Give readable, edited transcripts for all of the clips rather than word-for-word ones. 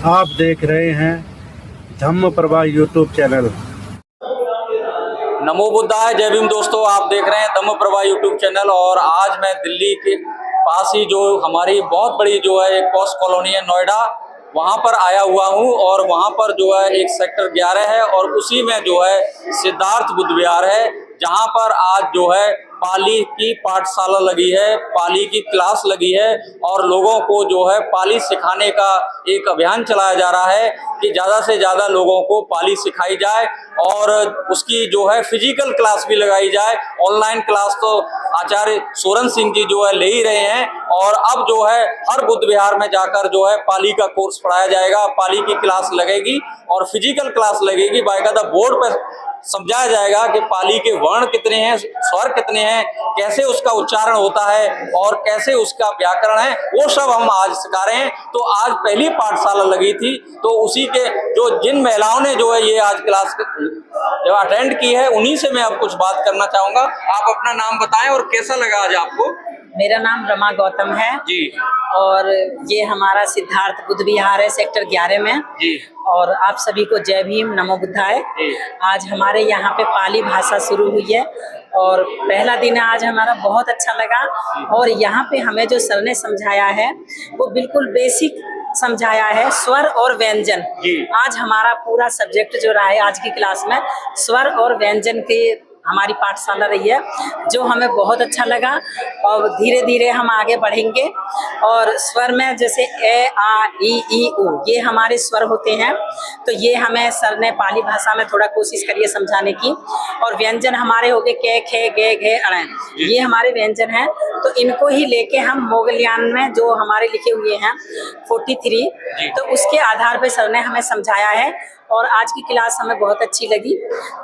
आप देख रहे हैं धम्म प्रभा यूट्यूब चैनल। नमो बुद्धाय, जय भीम दोस्तों। आप देख रहे हैं धम्म प्रभा यूट्यूब चैनल। और आज मैं दिल्ली के पास ही जो हमारी बहुत बड़ी जो है एक पॉश कॉलोनी है नोएडा, वहाँ पर आया हुआ हूँ। और वहाँ पर जो है एक सेक्टर 11 है और उसी में जो है सिद्धार्थ बुद्ध विहार है, जहाँ पर आज जो है पाली की पाठशाला लगी है, पाली की क्लास लगी है और लोगों को जो है पाली सिखाने का एक अभियान चलाया जा रहा है कि ज़्यादा से ज़्यादा लोगों को पाली सिखाई जाए और उसकी जो है फिजिकल क्लास भी लगाई जाए। ऑनलाइन क्लास तो आचार्य सोरन सिंह जी जो है ले ही रहे हैं और अब जो है हर बुद्ध विहार में जाकर जो है पाली का कोर्स पढ़ाया जाएगा, पाली की क्लास लगेगी और फिजिकल क्लास लगेगी। बाकायदा बोर्ड पर समझाया जाएगा कि पाली के वर्ण कितने हैं, स्वर कितने हैं, कैसे उसका उच्चारण होता है और कैसे उसका व्याकरण है, वो सब हम आज सिखा रहे हैं। तो आज पहली पाठशाला लगी थी, तो उसी के जो जिन महिलाओं ने जो है ये आज क्लास जो अटेंड की है, उन्हीं से मैं अब कुछ बात करना चाहूंगा। आप अपना नाम बताएं और कैसा लगा आज आपको? मेरा नाम रमा गौतम है जी। और ये हमारा सिद्धार्थ बुद्ध विहार है सेक्टर 11 में जी। और आप सभी को जय भीम, नमो बुद्धाय। आज हमारे यहाँ पे पाली भाषा शुरू हुई है और पहला दिन आज हमारा बहुत अच्छा लगा। और यहाँ पे हमें जो सर ने समझाया है वो बिल्कुल बेसिक समझाया है, स्वर और व्यंजन। आज हमारा पूरा सब्जेक्ट जो रहा है आज की क्लास में स्वर और व्यंजन के हमारी पाठशाला रही है, जो हमें बहुत अच्छा लगा। और धीरे धीरे हम आगे बढ़ेंगे और स्वर में जैसे ए आ ई उ ये हमारे स्वर होते हैं, तो ये हमें सर ने पाली भाषा में थोड़ा कोशिश करिए समझाने की। और व्यंजन हमारे हो गए के खे गे घे अण, ये हमारे व्यंजन हैं। तो इनको ही लेके हम मोगलियान में जो हमारे लिखे हुए हैं 43, तो उसके आधार पर सर ने हमें समझाया है और आज की क्लास हमें बहुत अच्छी लगी।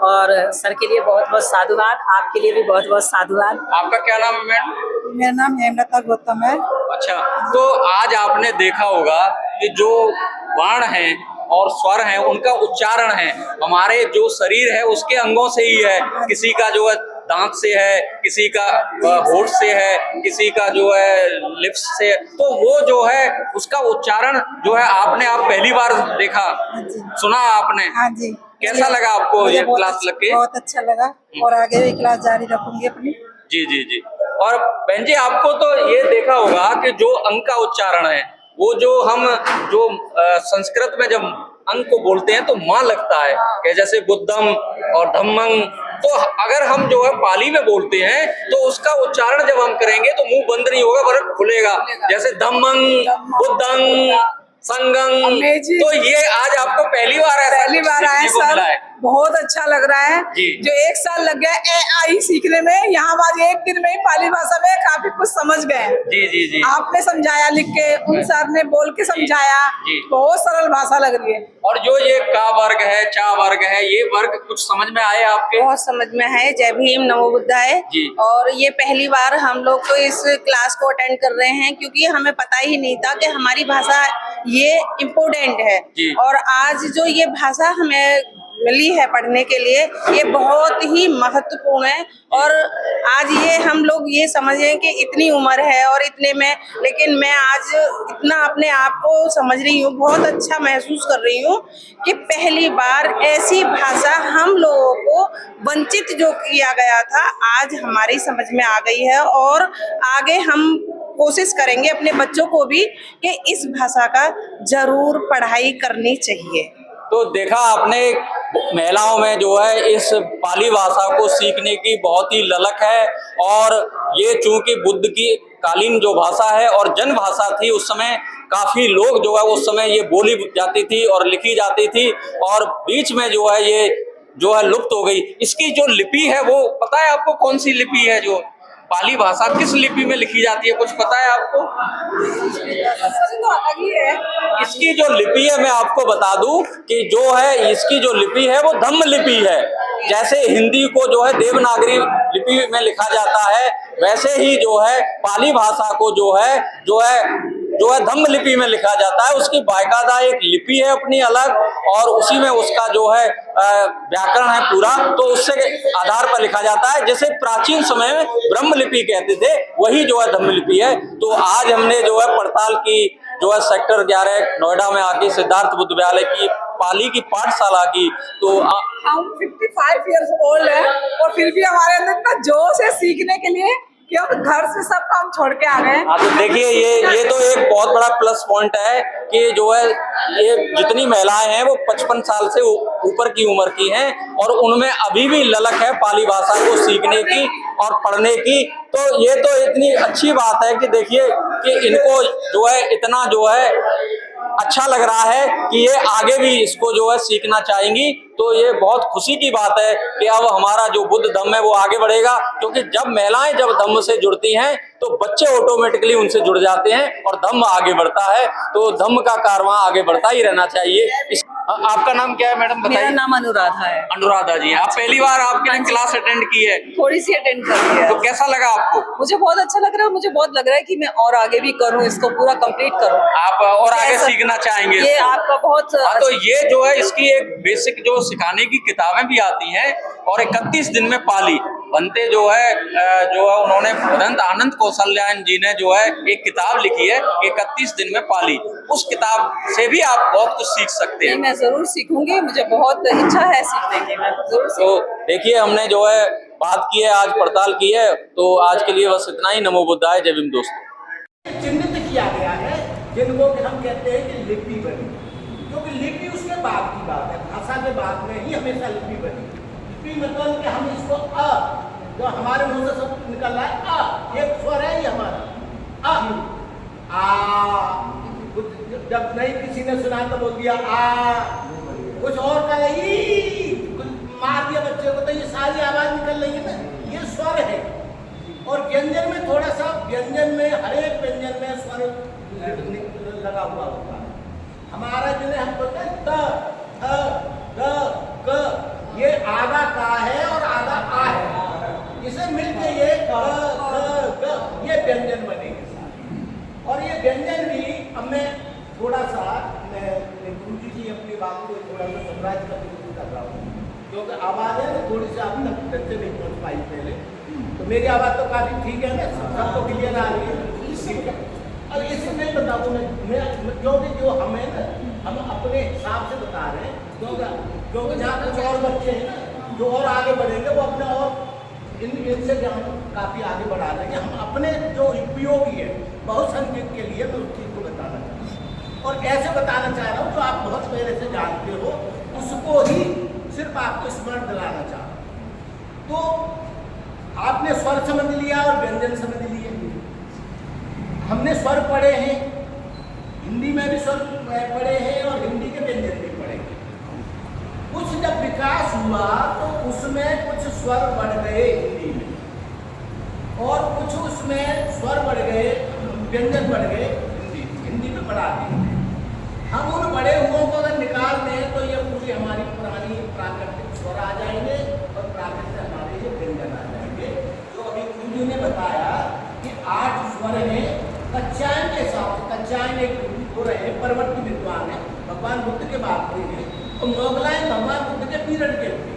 और सर के लिए बहुत बहुत साधुवाद, आपके लिए भी बहुत बहुत साधुवाद। आपका क्या नाम है मैडम? मेरा नाम हेमलता गौतम है। अच्छा, तो आज आपने देखा होगा कि जो वर्ण हैं और स्वर हैं उनका उच्चारण है हमारे जो शरीर है उसके अंगों से ही है। किसी का जो है दांत से है, किसी का होठ से है, किसी का जो है लिप्स से, तो वो जो है उसका उच्चारण जो है आप पहली बार देखा, सुना आपने? हाँ जी। कैसा लगा आपको ये क्लास लग के? बहुत अच्छा लगा और आगे भी क्लास जारी रखूंगी अपनी। जी जी जी। और बहन जी, आपको तो ये देखा होगा कि जो अंग का उच्चारण है वो जो हम जो संस्कृत में जब अंग को बोलते हैं तो माँ लगता है कि जैसे बुद्धम और धम्मं। तो अगर हम जो है पाली में बोलते हैं तो उसका उच्चारण जब हम करेंगे तो मुंह बंद नहीं होगा बल्कि खुलेगा, जैसे धम्मं, बुद्धं, संगं। तो ये आज आपको पहली बार आया सर, बहुत अच्छा लग रहा है। जो 1 साल लग गया ए आई सीखने में, यहाँ आज 1 दिन में ही पाली भाषा में काफी कुछ समझ गए। जी जी जी। आपने समझाया लिख के, उन सर ने बोल के समझाया, बहुत सरल भाषा लग रही है। और जो ये का वर्ग है, चा वर्ग है, ये वर्ग कुछ समझ में आए आपके? बहुत समझ में है। जय भीम, नमो बुद्धाय। और ये पहली बार हम लोग तो इस क्लास को अटेंड कर रहे हैं क्योंकि हमें पता ही नहीं था कि हमारी भाषा ये इम्पोर्टेंट है। और आज जो ये भाषा हमें मिली है पढ़ने के लिए, ये बहुत ही महत्वपूर्ण है। और आज ये हम लोग ये समझें कि इतनी उम्र है और इतने में, लेकिन मैं आज इतना अपने आप को समझ रही हूँ, बहुत अच्छा महसूस कर रही हूँ कि पहली बार ऐसी भाषा हम लोगों को वंचित जो किया गया था आज हमारी समझ में आ गई है। और आगे हम कोशिश करेंगे अपने बच्चों को भी कि इस भाषा का जरूर पढ़ाई करनी चाहिए। तो देखा आपने, महिलाओं में जो है इस पाली भाषा को सीखने की बहुत ही ललक है। और ये चूंकि बुद्ध की कालीन जो भाषा है और जन भाषा थी, उस समय काफी लोग जो है उस समय ये बोली जाती थी और लिखी जाती थी और बीच में जो है ये जो है लुप्त हो गई। इसकी जो लिपि है वो पता है आपको? कौन सी लिपि है जो पाली भाषा किस लिपि में लिखी जाती है, कुछ पता है आपको? तो अलग ही है। इसकी जो लिपि है मैं आपको बता दूं कि जो है इसकी जो लिपि है वो धम्म लिपि है। जैसे हिंदी को जो है देवनागरी लिपि में लिखा जाता है, वैसे ही जो है पाली भाषा को जो है धम्म लिपि में लिखा जाता है। उसकी बाकायदा एक लिपि है अपनी अलग और उसी में उसका जो है व्याकरण है पूरा, तो उससे आधार पर लिखा जाता है। जैसे प्राचीन समय में ब्रह्म लिपि कहते थे, वही जो है धम्म लिपि है। तो आज हमने जो है पड़ताल की जो है सेक्टर 11 नोएडा में आके सिद्धार्थ बुद्ध विद्यालय की पाली की पाठशाला की। तो हम 55 इयर्स ओल्ड है और फिर भी हमारे अंदर इतना जोश है सीखने के लिए कि हम घर से सब काम छोड़ के आ गए। तो देखिए ये तो एक बहुत बड़ा प्लस पॉइंट है कि जो है ये जितनी महिलाएं हैं वो 55 साल से ऊपर की उम्र की हैं और उनमें अभी भी ललक है पाली भाषा को सीखने की और पढ़ने की। तो ये तो इतनी अच्छी बात है कि देखिए कि इनको जो है इतना जो है अच्छा लग रहा है कि ये आगे भी इसको जो है सीखना चाहेंगी। तो ये बहुत खुशी की बात है कि अब हमारा जो बुद्ध धम्म है वो आगे बढ़ेगा, क्योंकि जब महिलाएं जब धम्म से जुड़ती हैं तो बच्चे ऑटोमेटिकली उनसे जुड़ जाते हैं और धम्म आगे बढ़ता है। तो धम्म का कारवां आगे बढ़ता ही रहना चाहिए। आपका नाम क्या है मैडम, बताइए? मेरा नाम अनुराधा है। अनुराधा जी, आप पहली बार आपने क्लास अटेंड की है? थोड़ी सी अटेंड कर लिया। तो कैसा लगा आपको? मुझे बहुत अच्छा लग रहा है। मुझे बहुत लग रहा है कि मैं और आगे भी करूं, इसको पूरा कंप्लीट करूं। आप और आगे सीखना चाहेंगे? ये आपका बहुत तो ये जो है इसकी एक बेसिक जो सिखाने की किताबें भी आती हैं और 31 दिन में पाली बनते जो है उन्होंने भदंत आनंद कौशल्यान जी ने जो है एक किताब लिखी है 31 दिन में पाली। उस किताब से भी आप बहुत कुछ सीख सकते हैं। मैं जरूर सीखूंगी, मुझे बहुत इच्छा है सीखने की, मैं जरूर। तो देखिए हमने जो है बात की है, आज पड़ताल की है। तो आज के लिए बस इतना ही। नमो बुद्धाय, जय भीम दोस्तों। चिन्हित किया गया है जिनको कि हम कहते हैं कि लिपि बनी, क्योंकि लिपि उसके बाद की बात है, भाषा के बाद में ही हमेशा लिपि बनी। लिपि मतलब कि हम इसको अ जो हमारे मुंह से सब निकल रहा है अ, एक स्वर है ये हमारा अ आ। जब नहीं किसी ने सुना तो बोल दिया आ, कुछ और का मार दिया बच्चे को, तो ये सारी आवाज निकल रही है ना, ये स्वर है। और व्यंजन में थोड़ा सा, व्यंजन में हर एक व्यंजन में स्वर लगा हुआ होता है। हमारा जिन्हें हम बोलते हैं त, थ, ग, क, ये आधा का है और आधा आ है, इसे मिलके ये क, ग, ये व्यंजन बनेंगे। और ये व्यंजन भी अब मैं थोड़ा सा गुरु जी अपनी बात को थोड़ा सा समराइज करने की कोशिश कर रहा हूँ, क्योंकि आवाज़ है थोड़ी सी आप तक ढंग से नहीं पहुँच पाई पहले। तो मेरी आवाज़ तो काफ़ी ठीक है ना, सबको क्लियर आ रही है, ठीक है। और इसे नहीं बताऊँ मैं क्योंकि जो हमें ना हम अपने हिसाब से बता रहे हैं, क्योंकि जहाँ कुछ और बच्चे हैं ना जो और आगे बढ़ेंगे वो अपने और इनसे ज्ञान काफ़ी आगे बढ़ा देंगे। हम अपने जो उपयोगी है बहुसंख्यक के लिए मैं उस चीज़ को बताना चाहता हूँ और ऐसे बताना चाह रहा हूँ जो आप बहुत पहले से जानते हो, उसको ही सिर्फ आपको स्मरण दिलाना चाह रहा हूँ। तो आपने स्वर समझ लिया और व्यंजन समझ लिए। हमने स्वर पढ़े हैं, हिंदी में भी स्वर पढ़े हैं और हिंदी के व्यंजन भी पढ़े हैं। कुछ जब विकास हुआ तो उसमें कुछ स्वर बढ़ गए हिंदी में और कुछ उसमें स्वर बढ़ गए, व्यंजन बढ़ गए हिंदी में बढ़ा दिए। हम उन बड़े हुओं को अगर निकाल दें तो ये पूरी हमारी पुरानी प्राकृतिक स्वर आ जाएंगे और प्राकृतिक हमारे ये व्यंजन आ जाएंगे। जो अभी गुरु जी ने बताया कि 8 स्वर हैं कच्चायन के हिसाब से। कच्चायन एक हो रहे हैं परवर्ती विद्वान है, भगवान बुद्ध के बात हुई है, तो मोगलायन भगवान बुद्ध के पीरियड के थे,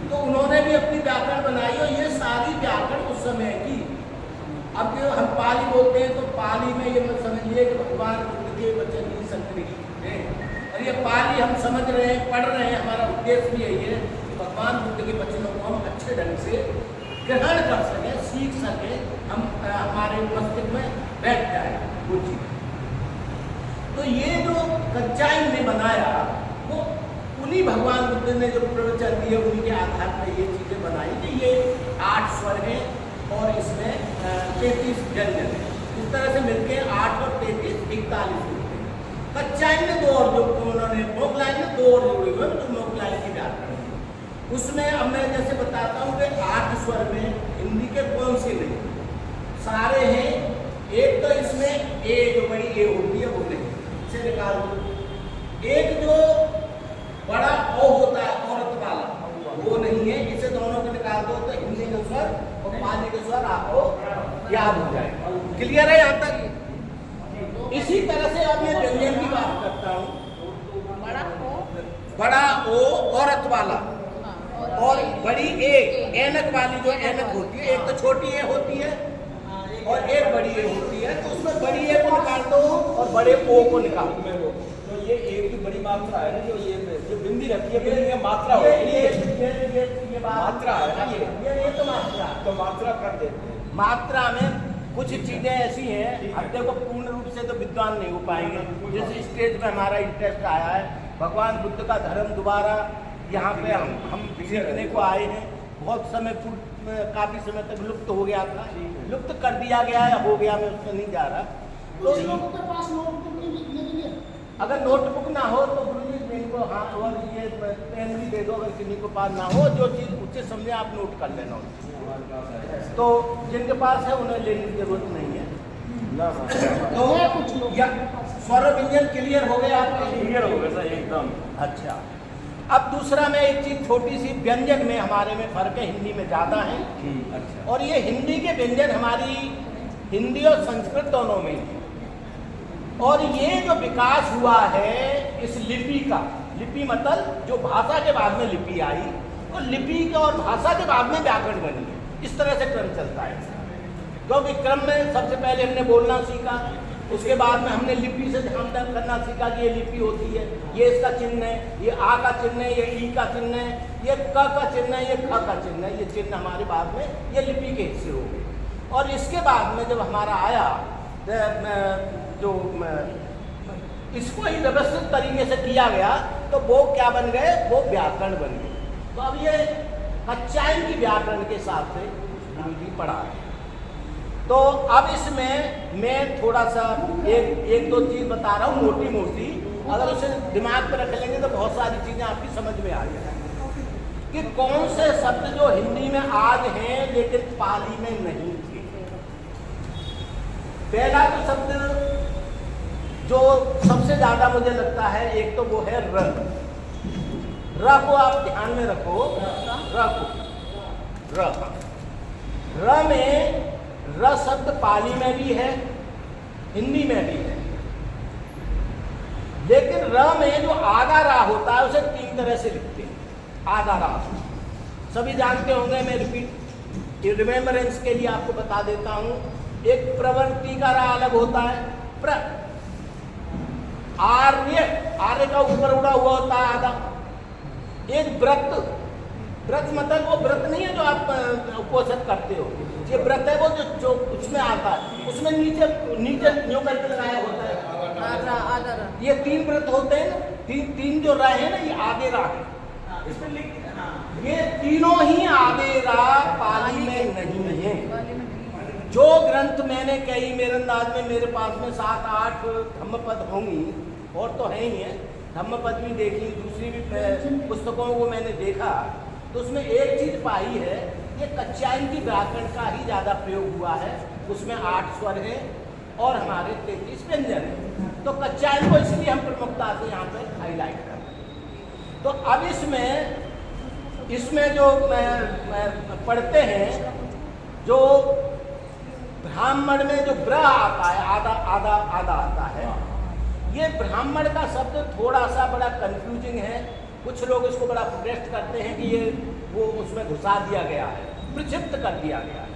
तो उन्होंने भी अपनी व्याकरण बनाई और ये सारी व्याकरण उस समय की। अब जो हम पाली बोलते हैं तो पाली में ये मत समझिए कि भगवान बुद्ध के वचन ही संग्रहित है, और ये पाली हम समझ रहे हैं, पढ़ रहे हैं, हमारा उद्देश्य भी यही है कि भगवान बुद्ध के वचनों को हम अच्छे ढंग से ग्रहण कर सकें, सीख सकें, हम हमारे मस्तिष्क में बैठ जाए वो चीज़। तो ये जो कच्चाइन ने बनाया वो उन्हीं भगवान बुद्ध ने जो प्रवचन दिए उनके आधार पर ये चीज़ें बनाई कि ये 8 स्वर हैं और इसमें 33 व्यंजन है। इस तरह से मिलके 8 और 33 41 होते हैं। कच्चाइन ने 2 और जो उन्होंने मोगलाइन ने 2 और जोड़े हुए तो मोगलाइन की व्याकरण है। उसमें अब मैं जैसे बताता हूँ कि 8 स्वर में हिंदी के कौन से नहीं, सारे हैं। एक तो इसमें ए जो बड़ी ए होती है वो नहीं, इसे निकाल दो। एक जो बड़ा ओ होता है औरत वाला वो नहीं है, इसे दोनों को निकाल दो तो हिंदी के स्वर और पाली के स्वर आपको याद हो जाएगा। क्लियर है यहाँ तक? इसी तरह से अब मैं व्यंजन की बात करता हूँ। बड़ा ओ औरत वाला और बड़ी ए ऐनक वाली, जो ऐनक होती है, एक तो छोटी ए होती है और एक बड़ी ए होती है, तो उसमें बड़ी ए को निकाल दो और बड़े ओ को निकाल दो। तो ये एक भी बड़ी मात्रा है ना, जो बिंदी रखी है, बिंदी में मात्रा हो ये मात्रा है ना, ये तो मात्रा, तो मात्रा कर देते हैं। मात्रा में कुछ चीजें ऐसी हैं, अब देखो पूर्ण रूप से तो विद्वान नहीं हो पाएंगे। जिस स्टेज पे हमारा इंटरेस्ट आया है, भगवान बुद्ध का धर्म दोबारा यहाँ पे हम सीखने को आए हैं। बहुत समय काफी समय तक लुप्त हो गया था, लुप्त कर दिया गया है, हो गया, मैं उसमें नहीं जा रहा। तो अगर नोटबुक ना हो तो गुरुजी इनको हाँ और ये पेन भी दे दो, अगर किसी को पास ना हो, जो चीज़ उचित समझे आप नोट कर लेना। तो जिनके पास है उन्हें लेने की जरूरत नहीं है। तो स्वर व्यंजन क्लियर हो गए आपके? क्लियर हो गया सर एकदम। अच्छा, अब दूसरा में एक चीज छोटी सी, व्यंजन में हमारे में फर्क है, हिंदी में ज्यादा है। अच्छा। और ये हिंदी के व्यंजन हमारी हिंदी और संस्कृत दोनों में है। और ये जो विकास हुआ है इस लिपि का, लिपि मतलब जो भाषा के बाद में लिपि आई, तो लिपि के और भाषा के बाद में व्याकरण बनी है। इस तरह से क्रम चलता है, क्योंकि क्रम में सबसे पहले हमने बोलना सीखा, उसके बाद में हमने लिपि से ध्यान करना सीखा कि ये लिपि होती है, ये इसका चिन्ह है, ये आ का चिन्ह है, ये ई का चिन्ह है, ये क का चिन्ह है, ये ख का चिन्ह है। ये चिन्ह हमारे बाद में ये लिपि के हिस्से हो गए। और इसके बाद में जब हमारा आया जो इसको ही व्यवस्थित तरीके से किया गया, तो वो क्या बन गए, वो व्याकरण बन गए। तो अब ये कच्चायन की व्याकरण के हिसाब से गुरुजी पढ़ा है। तो अब इसमें मैं थोड़ा सा एक दो चीज बता रहा हूँ मोटी मोटी, अगर उसे दिमाग पर रख लेंगे तो बहुत सारी चीजें आपकी समझ में आ जाएंगी कि कौन से शब्द जो हिंदी में आज हैं लेकिन पाली में नहीं थे। पहला तो शब्द जो सबसे ज्यादा मुझे लगता है, एक तो वो है र। र को आप ध्यान में रखो, र को, र में र शब्द पाली में भी है, हिंदी में भी है। लेकिन र में जो आधा रा होता है उसे तीन तरह से लिखते हैं। आधा रा सभी जानते होंगे, मैं रिपीट रिमेम्बरेंस के लिए आपको बता देता हूं। एक प्रवृत्ति का रा अलग होता है, आर्य, आर्य का ऊपर उड़ा हुआ होता है आधा। एक व्रत, व्रत मतलब वो व्रत नहीं है जो आप उपोषण करते हो, ये व्रत है वो जो उसमें आता है, उसमें नीचे नीचे न्यू करके लगाया होता है। ये तीन व्रत होते हैं ना, तीन जो राह है ना, ये आधे राह है। इसमें लिख, ये तीनों ही आधे राह पाली में नहीं है। जो ग्रंथ मैंने कई, मेरे अंदाज में मेरे पास में 7-8 धम्मपद होंगी, और तो है ही है, धम्मपद भी देखी, दूसरी भी पुस्तकों को मैंने देखा, तो उसमें एक चीज पाई है, ये कच्चायन की व्याकरण का ही ज्यादा प्रयोग हुआ है। उसमें 8 स्वर हैं और हमारे 33 व्यंजन हैं। तो कच्चायन को इसलिए हम प्रमुखता से यहाँ पे हाईलाइट कर रहे हैं। तो अब इसमें जो पढ़ते हैं, जो ब्राह्मण में जो ब्र आता है, आधा आधा आधा आता है, ये ब्राह्मण का शब्द थोड़ा सा बड़ा कंफ्यूजिंग है। कुछ लोग इसको बड़ा प्रोटेस्ट करते हैं कि ये वो उसमें घुसा दिया गया है, प्रक्षिप्त कर दिया गया है।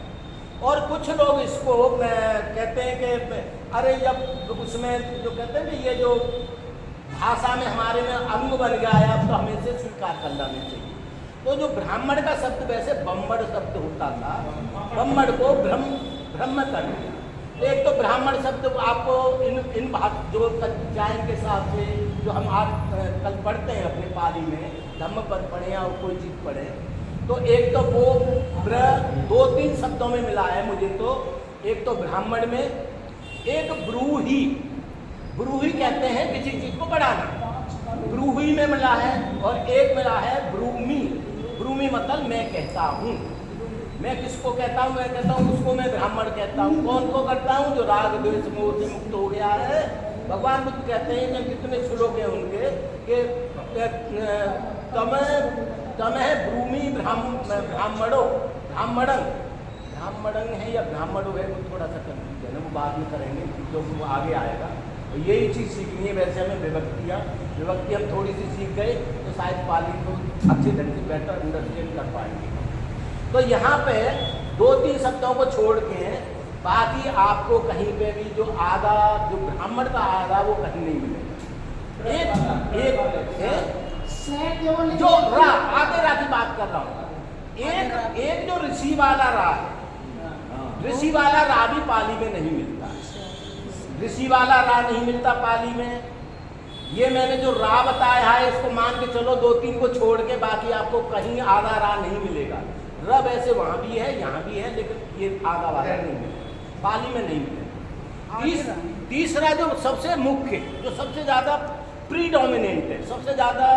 और कुछ लोग इसको कहते हैं कि अरे जब उसमें जो कहते हैं कि ये जो भाषा में हमारे में अंग बन गया है, अब तो हमें इसे स्वीकार करना नहीं चाहिए। तो जो ब्राह्मण का शब्द वैसे बम्बड़ शब्द होता था, बम्बड़ को ब्रह्म कर दिया। एक तो ब्राह्मण शब्द आपको इन जो कच्चायन के हिसाब से जो हम आज कल पढ़ते हैं अपने पाली में, धम्मपद पढ़े या कोई चीज़ पढ़े, तो एक तो वो 2-3 शब्दों में मिला है मुझे। तो एक तो ब्राह्मण में, एक ब्रूही, ब्रूही कहते हैं किसी चीज़ को बढ़ाना, ब्रूही में मिला है। और एक मिला है ब्रूमी, ब्रूमी मतलब मैं कहता हूँ। मैं किसको कहता हूँ? मैं कहता हूँ उसको मैं ब्राह्मण कहता हूँ। कौन को करता हूँ? जो राग द्वेष मोह से मुक्त हो गया है। भगवान बुद्ध कहते हैं कि कितने श्लोक हैं उनके कि तमह ब्रूमी ब्राह्मणो, ब्राह्मणन है या ब्राह्मणो है, वो थोड़ा सा कंफ्यूजन है, वो बाद में करेंगे जो वो आगे आएगा। तो यही चीज़ सीखनी है। वैसे हमें विभक्ति हम थोड़ी सी सीख गए तो शायद पाली को अच्छे ढंग से बेटर अंडरस्टैंड कर पाएंगे। तो यहाँ पे 2-3 शब्दों को छोड़ के बाकी आपको कहीं पे भी जो आधा, जो ब्राह्मण का आधा, वो कहीं नहीं मिलेगा। जो रा, आधे रा की बात कर रहा हूँ। एक जो ऋषि वाला रा है, ऋषि वाला रा भी पाली में नहीं मिलता। ऋषि वाला रा नहीं मिलता पाली में। ये मैंने जो रा बताया है, इसको मान के चलो 2-3 को छोड़ के बाकी आपको कहीं आधा रा नहीं मिलेगा। रब ऐसे वहाँ भी है, यहाँ भी है, लेकिन ये आधा वाला नहीं मिलेगा, पाली में नहीं मिलेगा। तीसरा जो सबसे मुख्य, जो सबसे ज़्यादा प्रीडोमिनेंट है, सबसे ज़्यादा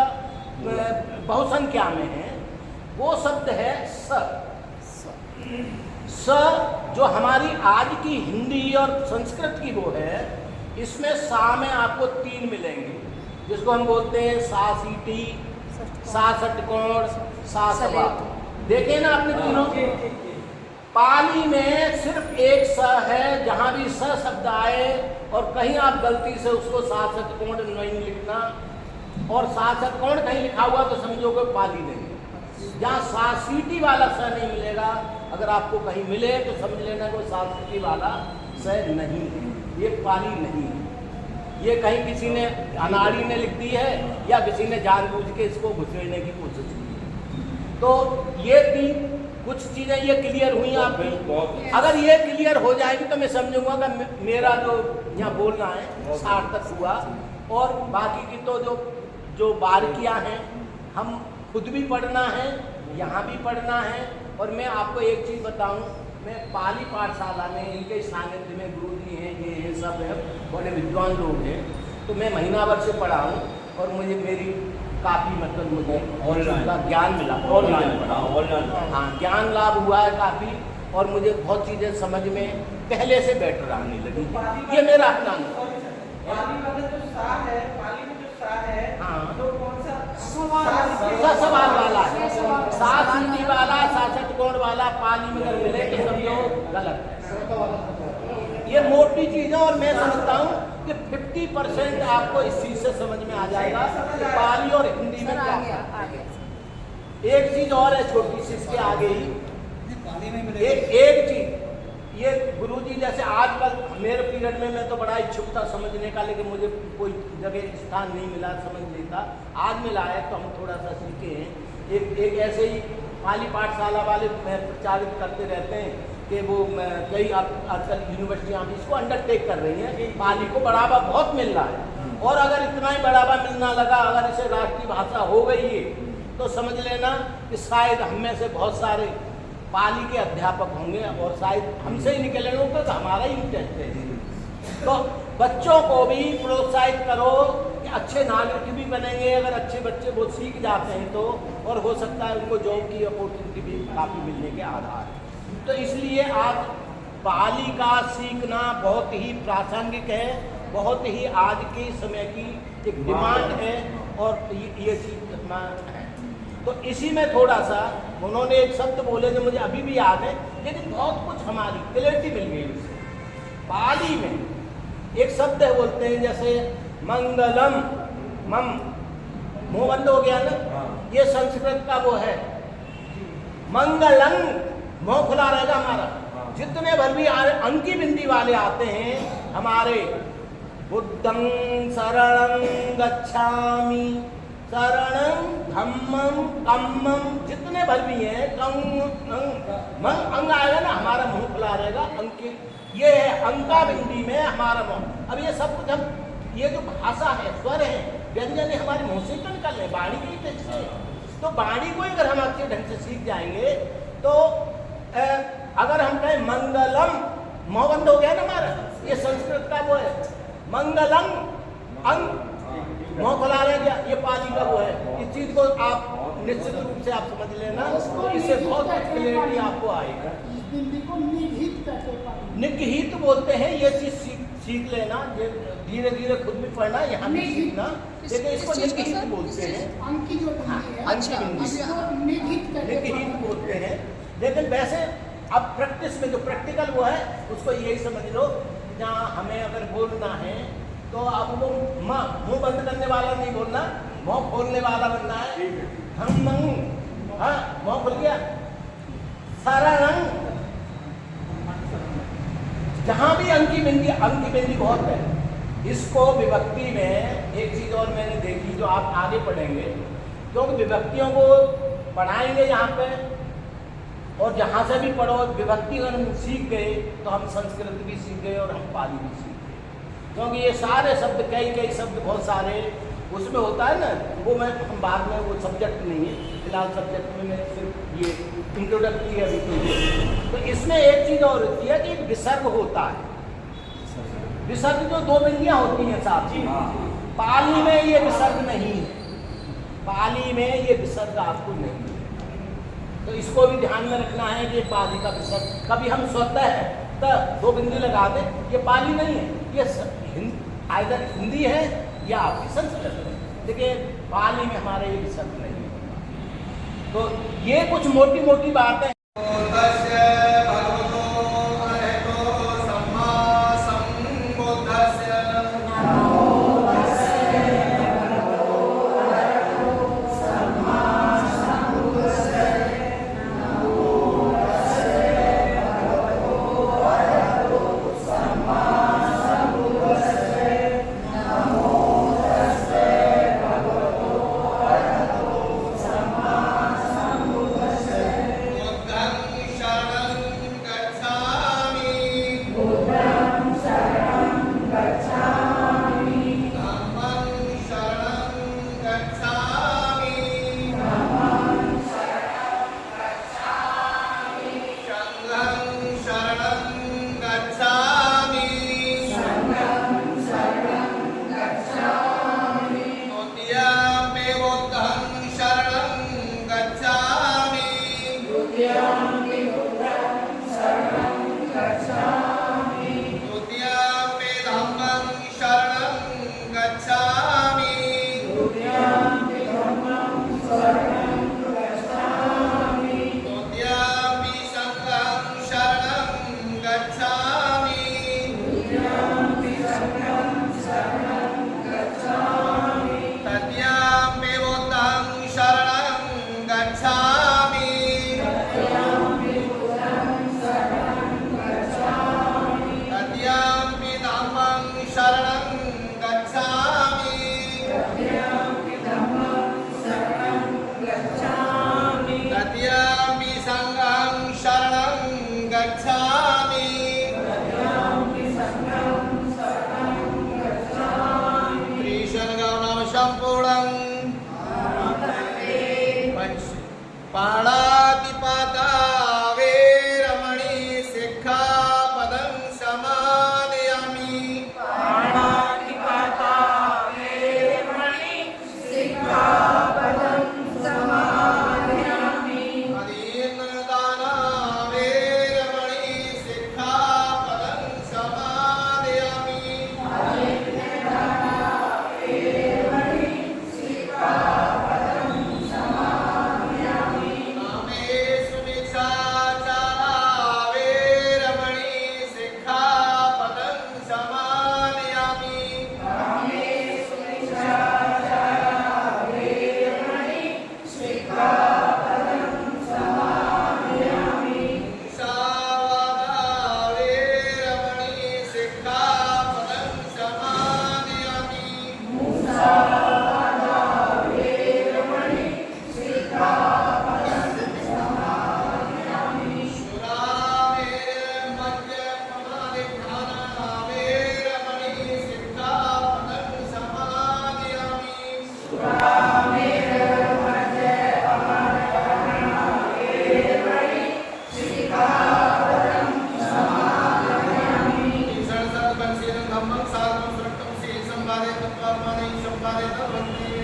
बहुसंख्या में है, वो शब्द है स। स जो हमारी आज की हिंदी और संस्कृत की वो है, इसमें सा में आपको 3 मिलेंगे, जिसको हम बोलते हैं सा सीटी, सा षटकोण, सा सवा। देखें ना आपने तीनों। पाली में सिर्फ एक स है, जहाँ भी स शब्द आए और कहीं आप गलती से उसको सा षटकोण नहीं लिखना, और सा षटकोण कहीं लिखा हुआ तो समझो कि पाली नहीं। जहाँ सा सीटी वाला स नहीं मिलेगा, अगर आपको कहीं मिले तो समझ लेना कोई सा सीटी वाला स नहीं है, ये पाली नहीं है। ये कहीं किसी ने अनाड़ी ने लिख दी है या किसी ने जानबूझ के इसको घुसेड़ने की कोशिश की है। तो ये 3 कुछ चीज़ें ये क्लियर हुई आपकी। अगर ये क्लियर हो जाएगी तो मैं समझूंगा कि मेरा जो यहाँ बोलना है सार्थक हुआ। और बाकी की तो जो बारीकियाँ हैं, हम खुद भी पढ़ना है, यहाँ भी पढ़ना है। और मैं आपको एक चीज़ बताऊँ, मैं पाली पाठशाला में इनके सानिध्य में गुरु जी हैं, ये सब है, बड़े विद्वान लोग हैं, तो मैं महीना भर से पढ़ा हूँ और मुझे मेरी काफ़ी मतलब मुझे ऑनलाइन ज्ञान मिला, ऑनलाइन पढ़ा, हाँ ज्ञान लाभ हुआ है काफ़ी। और मुझे बहुत चीज़ें समझ में पहले से बेटर आने लगी। ये मेरा अपना सवाल वाला है, सा सीटी वाला, सा षटकोण वाला पाली में अगर मिले तो समझो गलत है। ये मोटी चीज़ है और मैं समझता हूँ कि 50% आपको इस चीज़ से समझ में आ जाएगा कि पाली और हिंदी में क्या है। एक चीज़ और है छोटी सी इसके आगे ही, एक चीज़ ये गुरुजी जैसे आजकल मेरे पीरियड में मैं तो बड़ा इच्छुक था समझने का, लेकिन मुझे कोई जगह स्थान नहीं मिला, समझ नहीं था। आज मिला है तो हम थोड़ा सा सीखे हैं। एक ऐसे ही पाली पाठशाला वाले प्रचारित करते रहते हैं कि वो कई आजकल यूनिवर्सिटियाँ भी इसको अंडरटेक कर रही हैं, पाली को बढ़ावा बहुत मिल रहा है। और अगर इतना ही बढ़ावा मिलना लगा, अगर इसे राष्ट्रीय भाषा हो गई है, तो समझ लेना कि शायद हम में से बहुत सारे पाली के अध्यापक होंगे और शायद हमसे ही निकले होंगे, तो हमारा ही इंटरेस्ट है। तो बच्चों को भी प्रोत्साहित करो कि अच्छे नागरिक भी बनेंगे अगर अच्छे बच्चे वो सीख जाते हैं तो, और हो सकता है उनको जॉब की अपॉर्चुनिटी भी काफ़ी मिलने के आधार है। तो इसलिए आज पाली का सीखना बहुत ही प्रासंगिक है, बहुत ही आज के समय की एक डिमांड है और ये सीखना है। तो इसी में थोड़ा सा उन्होंने एक शब्द बोले जो मुझे अभी भी याद है, लेकिन बहुत कुछ हमारी क्लैरिटी मिल गई उससे। पाली में एक शब्द है, बोलते हैं जैसे मंगलम, मम मुंह बंद हो गया ना, ये संस्कृत का वो है। मंगलम मुंह खुला रहेगा हमारा। जितने भर भी अंकी बिंदी वाले आते हैं हमारे, बुद्धं शरणं गच्छामि, शरणं धम्मं कम्मं, जितने भर भी हैं अंग आएगा ना, हमारा मुंह खुला रहेगा। अंकी ये है, अंका बिंदी में हमारा मुंह। अब ये सब कुछ हम, ये जो भाषा है, स्वर है, व्यंजन है, हमारे मुंह से ही तो निकल रहे, वाणी के ही से। तो वाणी को अगर हम अच्छे ढंग से सीख जाएंगे तो अगर हम कहें मंगलम, मुंह बंद हो गया ना हमारा, ये संस्कृत का वो है। मंगलम अंग मुंह खुला रह गया, ये पाली का वो है। इस चीज को आप निश्चित रूप से आप समझ लेना, तो इससे बहुत क्लियरिटी आपको आएगा। निगहित बोलते हैं, ये चीज सीख लेना, ये धीरे धीरे खुद भी पढ़ना, यहाँ भी सीखना, लेकिन इसको निगहित बोलते हैं। निगहित बोलते हैं, लेकिन वैसे अब प्रैक्टिस में जो प्रैक्टिकल वो है उसको यही समझ लो, जहाँ हमें अगर बोलना है तो आपको मुंह बंद करने वाला नहीं बोलना, मुंह खोलने वाला बनना है। हम मुंह खुल गया। शरणं अंकी बिंदी बहुत है। इसको विभक्ति में एक चीज और मैंने देखी जो आप आगे पढ़ेंगे, क्योंकि विभक्तियों को पढ़ाएंगे यहाँ पे, और जहाँ से भी पढ़ो विभक्ति अगर हम सीख गए तो हम संस्कृत भी सीख गए और हम पाली भी सीख गए, क्योंकि ये सारे शब्द कई शब्द बहुत सारे उसमें होता है ना, वो हम बाद में, वो सब्जेक्ट नहीं है फिलहाल, सब्जेक्ट में मैं सिर्फ ये इंट्रोडक्टरी अभी की। तो इसमें एक चीज़ और होती है कि एक विसर्ग होता है, विसर्ग जो 2 बिंदियाँ होती हैं साथ ही, पाली में ये विसर्ग नहीं है, पाली में ये विसर्ग आपको नहीं है। तो इसको भी ध्यान में रखना है कि पाली का विसर्ग कभी हम स्वतः है तो 2 बिंदी लगा दे, ये पाली नहीं है, ये आइदर हिंदी है या आपकी संस्कृत है, देखिए पाली में हमारे ये विसर्ग नहीं है। तो ये कुछ मोटी मोटी बातें। पाणातिपाता वेरमणि सिक्खापदं समादयामि। पाणातिपाता वेरमणि सिक्खापदं समादयामि। अदीनदाना वेरमणि सिक्खापदं समादयामि। अदीनदाना वेरमणि सिक्खापदं समादयामि। कामेषु मिच्छाचारा वेरमणि सिक्खापदं समादयामि। कामेषु मिच्छाचारा वेरमणि सिक्खापदं समादयामि। मुसावादा वेरमणि सिक्खापदं समादयामि। मुसावादा वेरमणि सिक्खापदं समादयामि। शुरामेरमद्यममादिघ्राणा वेरमणि सिक्खापदं समादयामि। शुरामेरमद्यममादिघ्राणा वेरमणि सिक्खापदं समादयामि। ईश्वर सत्पंचेन धम्मं साधनं सुरक्षं से संवादे तत्त्वात्मने संवादे तद्वन्ति।